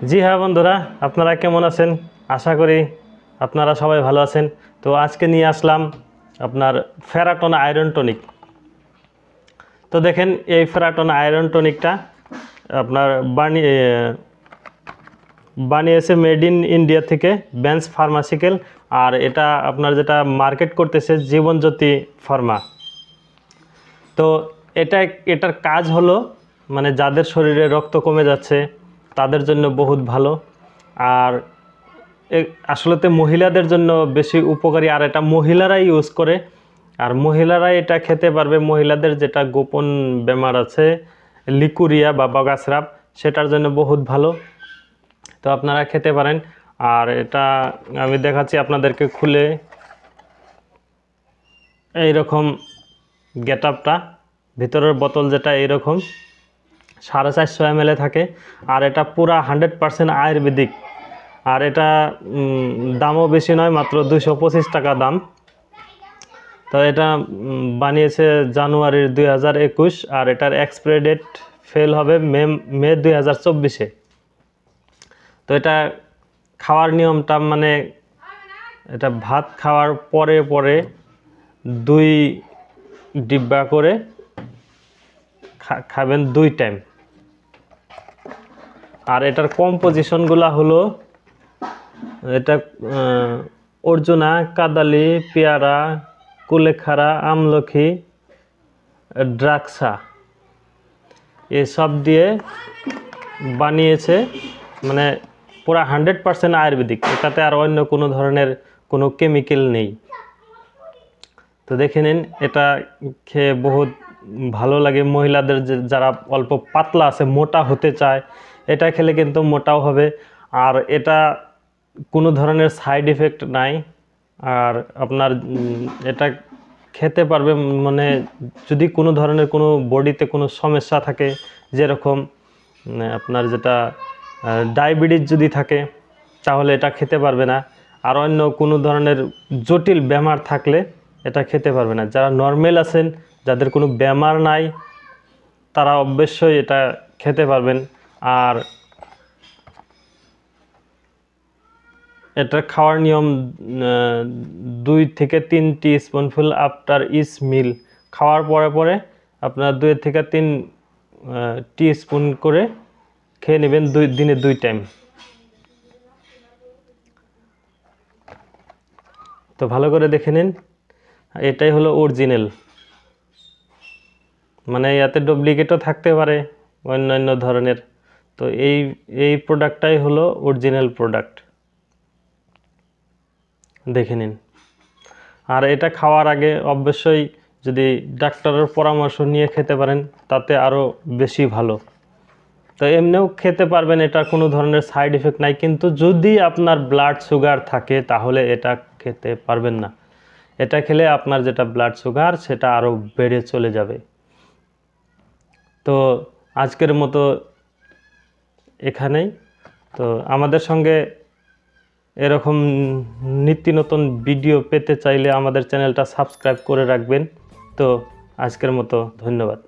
জি হ্যাঁ বন্ধুরা, আপনারা কেমন আছেন? আশা করি আপনারা সবাই ভালো আছেন। তো আজকে নিয়ে আসলাম আপনার ফেরাটন আয়রন টনিক। তো দেখেন, এই ফেরাটন আয়রন টনিকটা আপনার বানিয়েছে মেড ইন ইন্ডিয়া থেকে বেঞ্চ ফার্মাসিক্যাল, আর এটা আপনার যেটা মার্কেট করতেছে জীবনজ্যোতি ফার্মা। তো এটার কাজ হলো মানে যাদের শরীরে রক্ত কমে যাচ্ছে তাদের জন্য বহুত ভালো, আর আসলেতে মহিলাদের জন্য বেশি উপকারী, আর এটা মহিলারাই ইউজ করে, আর মহিলারাই এটা খেতে পারবে। মহিলাদের যেটা গোপন বেমার আছে লিকুরিয়া বা বগাস্রাব, সেটার জন্য বহুত ভালো। তো আপনারা খেতে পারেন। আর এটা আমি দেখাচ্ছি আপনাদেরকে খুলে। এইরকম গেট আপটা, ভিতরের বোতল যেটা এইরকম 450 ml থাকে, আর এটা পুরা 100% আয়ুর্বেদিক। আর এটা দামও বেশি নয়, মাত্র 225 টাকা দাম। তো এটা বানিয়েছে জানুয়ারির 2021, আর এটার এক্সপায়ারি ডেট ফেল হবে মে 2024-এ। তো এটা খাওয়ার নিয়মটা মানে এটা ভাত খাওয়ার পরে পরে 2 ডিব্বা করে খাবেন 2 টাইম। আর এটার কম্পোজিশনগুলো হলো এটা অর্জুনা, কাদালি, পেয়ারা, কুলেখাড়া, আমলখি, দ্রাক্ষা এসব দিয়ে বানিয়েছে, মানে পুরা 100% আয়ুর্বেদিক। এটাতে আর অন্য কোনো ধরনের কোনো কেমিক্যাল নেই। তো দেখে নিন, এটা খেয়ে বহুত ভালো লাগে। মহিলাদের যারা অল্প পাতলা আছে, মোটা হতে চায়, এটা খেলে কিন্তু মোটাও হবে। আর এটা কোনো ধরনের সাইড এফেক্ট নাই। আর আপনার এটা খেতে পারবে মানে যদি কোনো ধরনের কোনো বডিতে কোনো সমস্যা থাকে, যেরকম আপনার যেটা ডায়াবেটিস যদি থাকে, তাহলে এটা খেতে পারবে না। আর অন্য কোনো ধরনের জটিল বেমার থাকলে এটা খেতে পারবে না। যারা নর্মাল আছেন, যাদের কোনো বেমার নাই, তারা অবশ্যই এটা খেতে পারবেন। আর এটা খাওয়ার নিয়ম 2 থেকে 3 টিস্পুনফুল আফটার ইচ মিল। খাওয়ার পরে পরে আপনার 2 থেকে 3 টিস্পুন করে খেয়ে নেবেন দিনে 2 টাইম। তো ভালো করে দেখে নিন, এটাই হলো অরিজিনাল। মানে ইয়াতে ডুপ্লিকেটও থাকতে পারে অন্যান্য ধরনের। তো এই প্রোডাক্টটাই হলো অরিজিনাল প্রোডাক্ট, দেখে নিন। আর এটা খাওয়ার আগে অবশ্যই যদি ডাক্তারের পরামর্শ নিয়ে খেতে পারেন, তাতে আরও বেশি ভালো। তো এমনিও খেতে পারবেন, এটা কোনো ধরনের সাইড এফেক্ট নাই। কিন্তু যদি আপনার ব্লাড সুগার থাকে, তাহলে এটা খেতে পারবেন না। এটা খেলে আপনার যেটা ব্লাড সুগার, সেটা আরও বেড়ে চলে যাবে। তো আজকের মতো এখানেই। তো আমাদের সঙ্গে এরকম নিত্য নতুন ভিডিও পেতে চাইলে আমাদের চ্যানেলটা সাবস্ক্রাইব করে রাখবেন। তো আজকের মতো ধন্যবাদ।